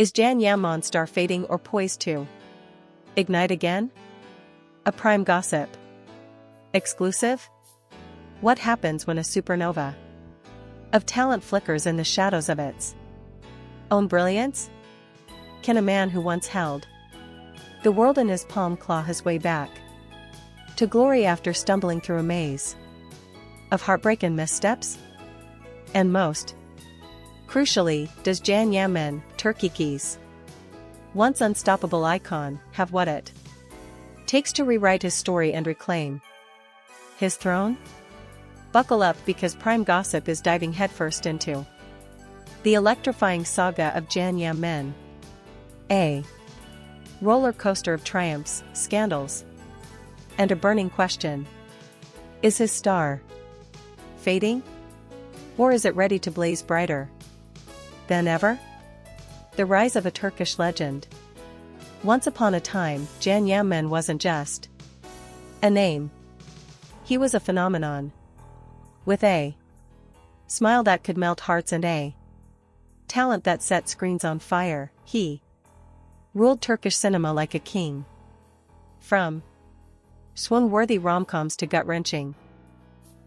Is Jan Yaman star fading or poised to ignite again? A prime gossip. Exclusive? What happens when a supernova of talent flickers in the shadows of its own brilliance? Can a man who once held the world in his palm claw his way back to glory after stumbling through a maze of heartbreak and missteps? And most crucially, does Jan Yaman, Turkish, once unstoppable icon, have what it takes to rewrite his story and reclaim his throne? Buckle up, because prime gossip is diving headfirst into the electrifying saga of Jan Yaman. A roller coaster of triumphs, scandals, and a burning question. Is his star fading? Or is it ready to blaze brighter than ever? The rise of a Turkish legend. Once upon a time, Jan Yaman wasn't just a name. He was a phenomenon. With a smile that could melt hearts and a talent that set screens on fire, he ruled Turkish cinema like a king. From swoon-worthy rom-coms to gut-wrenching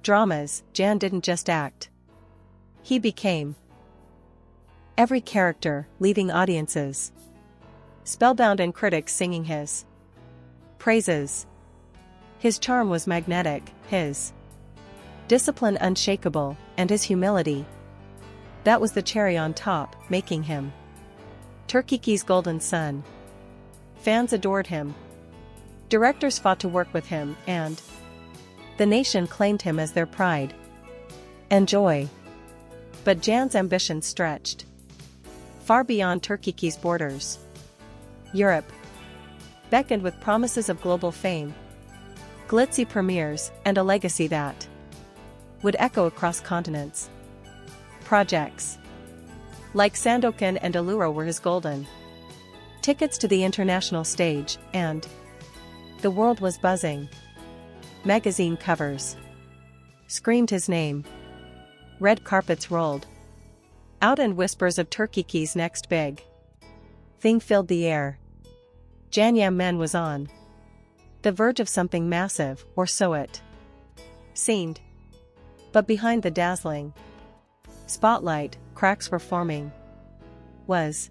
dramas, Jan didn't just act. He became every character, leaving audiences spellbound and critics singing his praises. His charm was magnetic, his discipline unshakable, and his humility, that was the cherry on top, making him Turkey's golden son. Fans adored him. Directors fought to work with him, and the nation claimed him as their pride and joy. But Jan's ambition stretched far beyond Turkey's borders. Europe beckoned with promises of global fame, glitzy premieres, and a legacy that would echo across continents. Projects like Sandokan and Allura were his golden tickets to the international stage, and the world was buzzing. Magazine covers screamed his name. Red carpets rolled out, and whispers of Turkey's next big thing filled the air. Jan Yaman was on the verge of something massive, or so it seemed. But behind the dazzling spotlight, cracks were forming. Was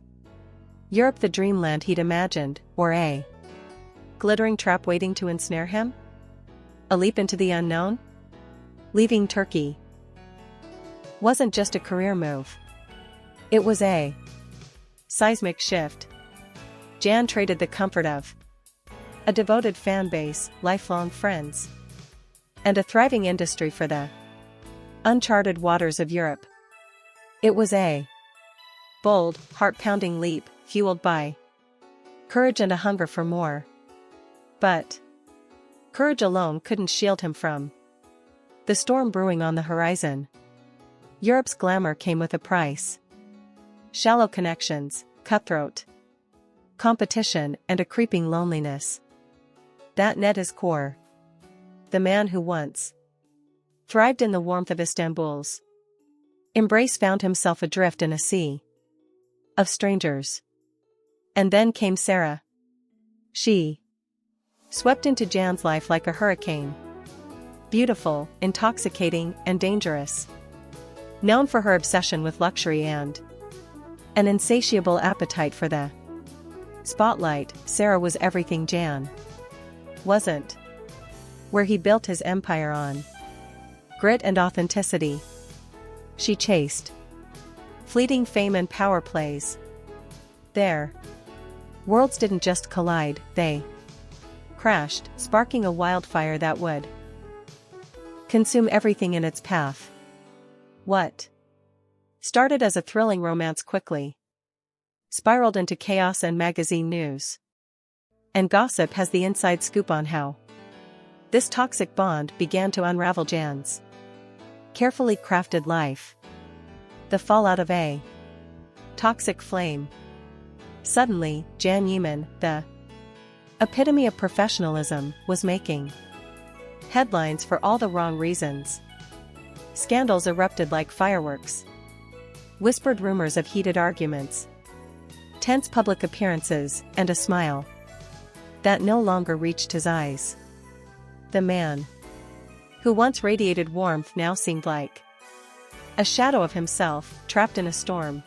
Europe the dreamland he'd imagined, or a glittering trap waiting to ensnare him? A leap into the unknown? Leaving Turkey wasn't just a career move. It was a seismic shift. Jan traded the comfort of a devoted fan base, lifelong friends, and a thriving industry for the uncharted waters of Europe. It was a bold, heart-pounding leap, fueled by courage and a hunger for more. But courage alone couldn't shield him from the storm brewing on the horizon. Europe's glamour came with a price. Shallow connections, cutthroat competition, and a creeping loneliness that knit his core. The man who once thrived in the warmth of Istanbul's embrace found himself adrift in a sea of strangers. And then came Sara. She swept into Jan's life like a hurricane. Beautiful, intoxicating, and dangerous. Known for her obsession with luxury and an insatiable appetite for the spotlight, Sara was everything Jan wasn't. Where he built his empire on grit and authenticity, she chased fleeting fame and power plays. There, worlds didn't just collide, they crashed, sparking a wildfire that would consume everything in its path. What started as a thrilling romance quickly spiraled into chaos and magazine news. And gossip has the inside scoop on how this toxic bond began to unravel Jan's carefully crafted life. The fallout of a toxic flame. Suddenly, Jan Yaman, the epitome of professionalism, was making headlines for all the wrong reasons. Scandals erupted like fireworks. Whispered rumors of heated arguments Tense public appearances, and a smile that no longer reached his eyes. The man who once radiated warmth now seemed like a shadow of himself, trapped in a storm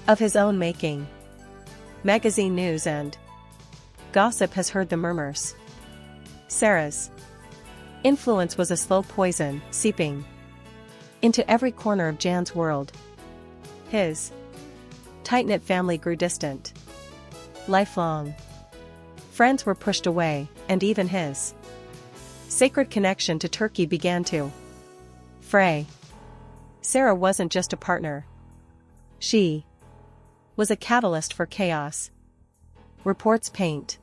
of his own making. Magazine news and gossip has heard the murmurs. Sara's influence was a slow poison, seeping into every corner of Jan's world. His tight-knit family grew distant. Lifelong friends were pushed away, and even his sacred connection to Turkey began to fray. Sara wasn't just a partner. She was a catalyst for chaos. Reports paint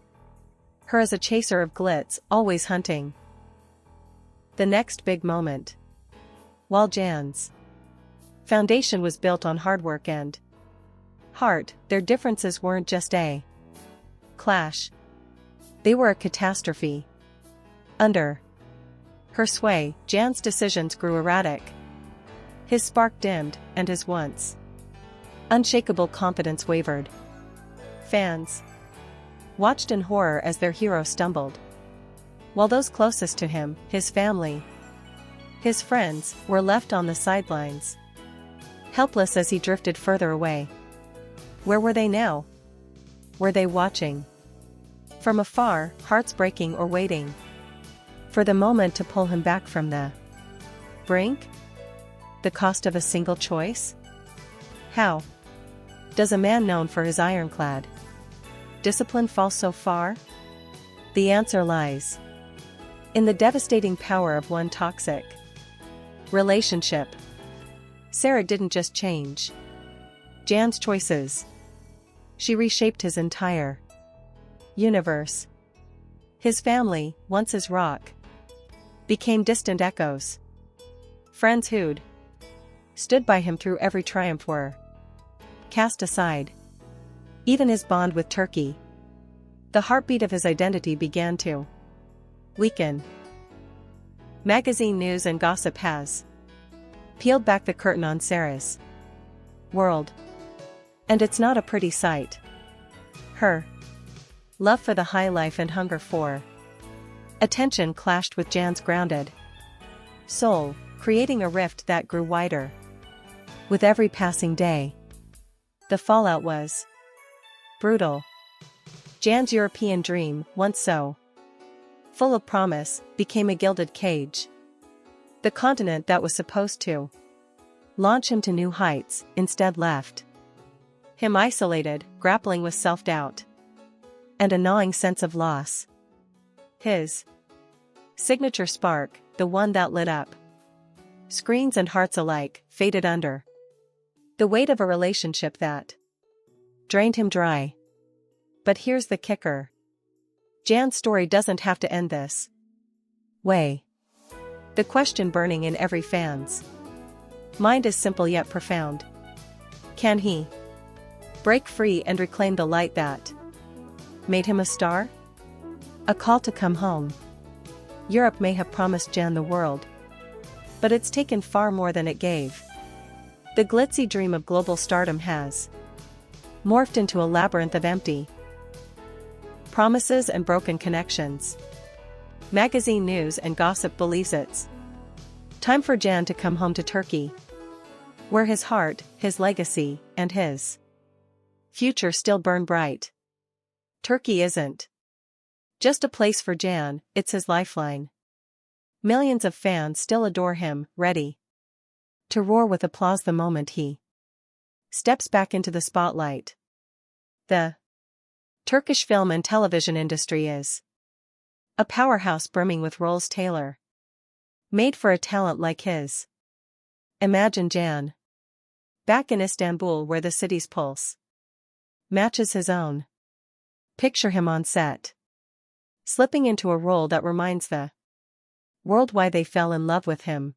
her as a chaser of glitz, always hunting the next big moment. While Jan's foundation was built on hard work and heart, their differences weren't just a clash. They were a catastrophe. Under her sway, Jan's decisions grew erratic. His spark dimmed, and his once unshakable confidence wavered. Fans watched in horror as their hero stumbled, while those closest to him, his family, his friends, were left on the sidelines, helpless as he drifted further away. Where were they now? Were they watching from afar, hearts breaking, or waiting for the moment to pull him back from the brink? The cost of a single choice? How does a man known for his ironclad discipline fall so far? The answer lies in the devastating power of one toxic relationship. Sara didn't just change Jan's choices. She reshaped his entire universe. His family, once his rock, became distant echoes. Friends who'd stood by him through every triumph were cast aside. Even his bond with Turkey, the heartbeat of his identity, began to weaken. Magazine news and gossip has peeled back the curtain on Sara's world. And it's not a pretty sight. Her love for the high life and hunger for attention clashed with Jan's grounded soul, creating a rift that grew wider with every passing day. The fallout was brutal. Jan's European dream, once so full of promise, became a gilded cage. The continent that was supposed to launch him to new heights instead left him isolated, grappling with self-doubt and a gnawing sense of loss. His signature spark, the one that lit up screens and hearts alike, faded under the weight of a relationship that drained him dry. But here's the kicker. Jan's story doesn't have to end this way. The question burning in every fan's mind is simple yet profound. Can he break free and reclaim the light that made him a star? A call to come home. Europe may have promised Jan the world, but it's taken far more than it gave. The glitzy dream of global stardom has morphed into a labyrinth of empty promises and broken connections. Magazine news and gossip believes it's time for Jan to come home to Turkey, where his heart, his legacy, and his future still burn bright. Turkey isn't just a place for Jan, it's his lifeline. Millions of fans still adore him, ready to roar with applause the moment he steps back into the spotlight. The Turkish film and television industry is a powerhouse brimming with roles made for a talent like his. Imagine Jan back in Istanbul, where the city's pulse matches his own. Picture him on set, slipping into a role that reminds the world why they fell in love with him.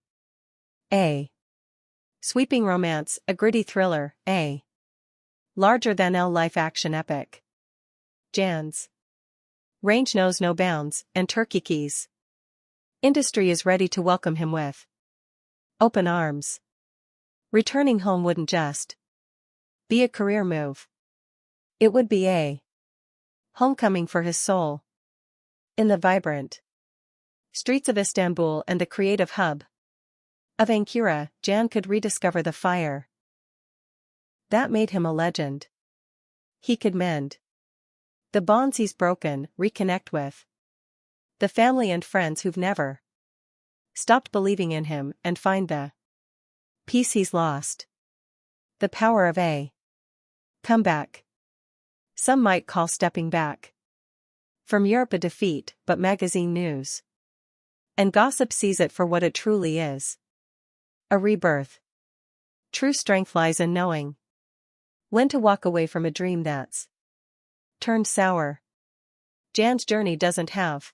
A sweeping romance, a gritty thriller, a larger-than-life action epic. Jan's range knows no bounds, and Turkey's industry is ready to welcome him with open arms. Returning home wouldn't just be a career move. It would be a homecoming for his soul. In the vibrant streets of Istanbul and the creative hub of Ankara, Can could rediscover the fire that made him a legend. He could mend the bonds he's broken, reconnect with the family and friends who've never stopped believing in him, and find the peace he's lost. The power of a comeback. Some might call stepping back from Europe a defeat, but magazine news and gossip sees it for what it truly is. A rebirth. True strength lies in knowing when to walk away from a dream that's turned sour. Can's journey doesn't have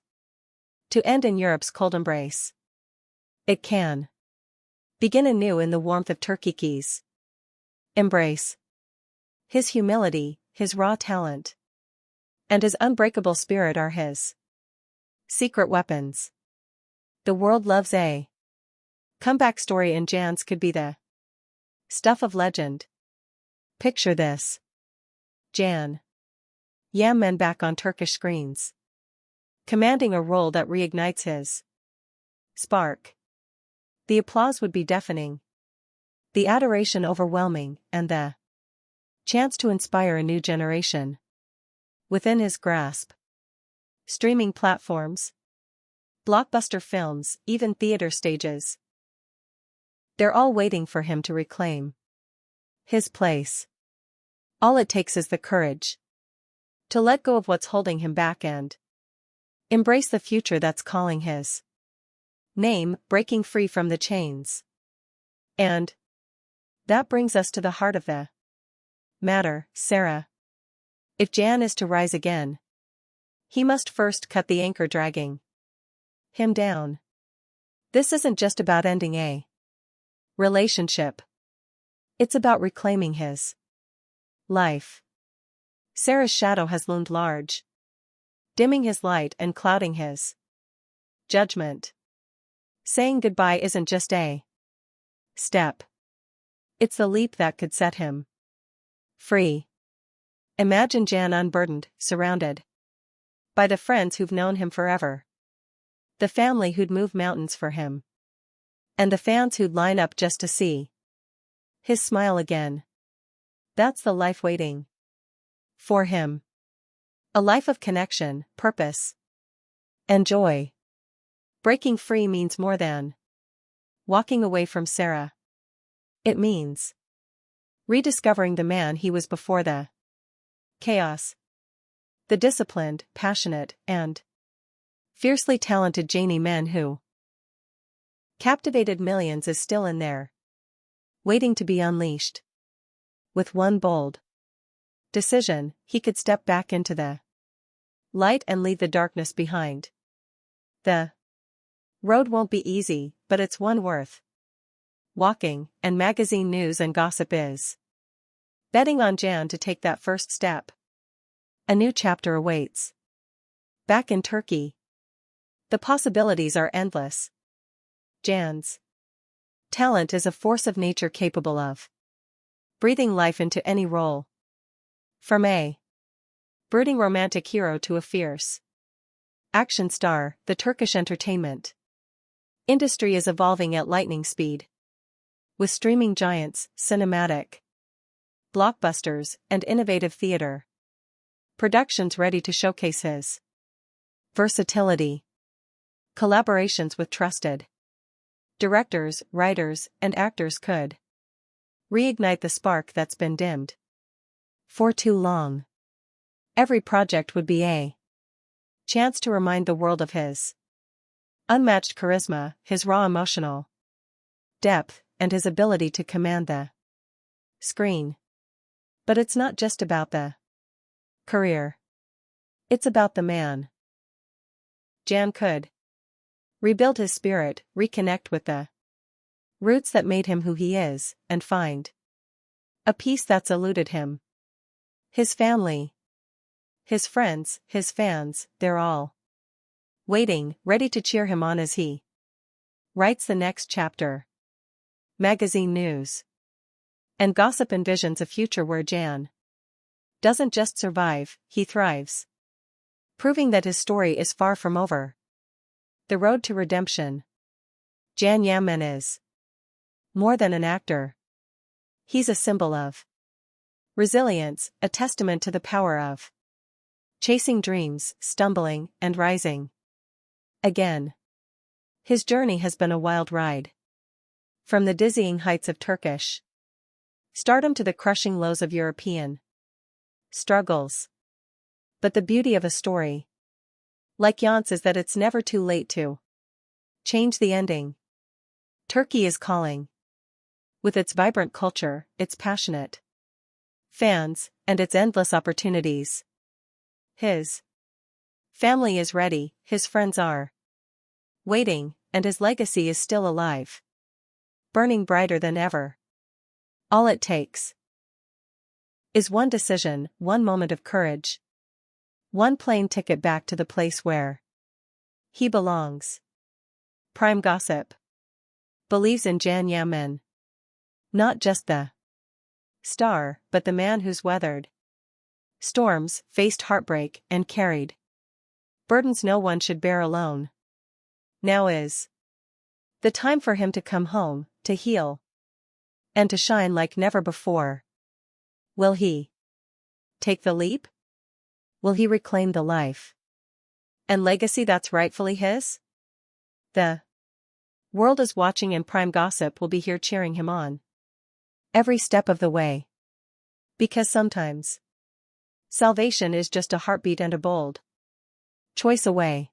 to end in Europe's cold embrace. It can begin anew in the warmth of Turkey's embrace. His humility, his raw talent, and his unbreakable spirit are his secret weapons. The world loves a comeback story, and Can's could be the stuff of legend. Picture this. Can Yaman back on Turkish screens, commanding a role that reignites his spark. The applause would be deafening, the adoration overwhelming, and the chance to inspire a new generation within his grasp. Streaming platforms, blockbuster films, even theater stages. They're all waiting for him to reclaim his place. All it takes is the courage to let go of what's holding him back and embrace the future that's calling his name, breaking free from the chains. And that brings us to the heart of the matter, Sara. If Can is to rise again, he must first cut the anchor dragging him down. This isn't just about ending a relationship. It's about reclaiming his life. Sara's shadow has loomed large, dimming his light and clouding his judgment. Saying goodbye isn't just a step. It's the leap that could set him free. Imagine Can unburdened, surrounded by the friends who've known him forever, the family who'd move mountains for him, and the fans who'd line up just to see his smile again. That's the life waiting for him. A life of connection, purpose, and joy. Breaking free means more than walking away from Sara. It means rediscovering the man he was before the chaos. The disciplined, passionate, and fiercely talented journeyman who captivated millions is still in there, waiting to be unleashed. With one bold decision, he could step back into the light and leave the darkness behind. The road won't be easy, but it's one worth walking, and magazine news and gossip is betting on Can to take that first step. A new chapter awaits. Back in Turkey, the possibilities are endless. Can's talent is a force of nature capable of breathing life into any role. From a brooding romantic hero to a fierce action star, the Turkish entertainment industry is evolving at lightning speed. With streaming giants, cinematic blockbusters, and innovative theater productions ready to showcase his versatility. Collaborations with trusted directors, writers, and actors could reignite the spark that's been dimmed for too long. Every project would be a chance to remind the world of his unmatched charisma, his raw emotional depth, and his ability to command the screen. But it's not just about the career. It's about the man. Can could rebuild his spirit, reconnect with the roots that made him who he is, and find a peace that's eluded him. His family, his friends, his fans, they're all waiting, ready to cheer him on as he writes the next chapter. Magazine news and gossip envisions a future where Can Doesn't just survive, he thrives. Proving that his story is far from over. The road to redemption. Yaman is more than an actor. He's a symbol of resilience, a testament to the power of chasing dreams, stumbling, and rising again. His journey has been a wild ride. From the dizzying heights of Turkish stardom to the crushing lows of European struggles. But the beauty of a story like Yaman's is that it's never too late to change the ending. Turkey is calling. With its vibrant culture, its passionate fans, and its endless opportunities. His family is ready, his friends are waiting, and his legacy is still alive. Burning brighter than ever. All it takes is one decision, one moment of courage. One plane ticket back to the place where he belongs. Prime Gossip believes in Yaman. Not just the star, but the man who's weathered storms, faced heartbreak, and carried burdens no one should bear alone. Now is the time for him to come home, to heal, and to shine like never before. Will he take the leap? Will he reclaim the life and legacy that's rightfully his? The world is watching, and Prime Gossip will be here cheering him on every step of the way. Because sometimes salvation is just a heartbeat and a bold choice away.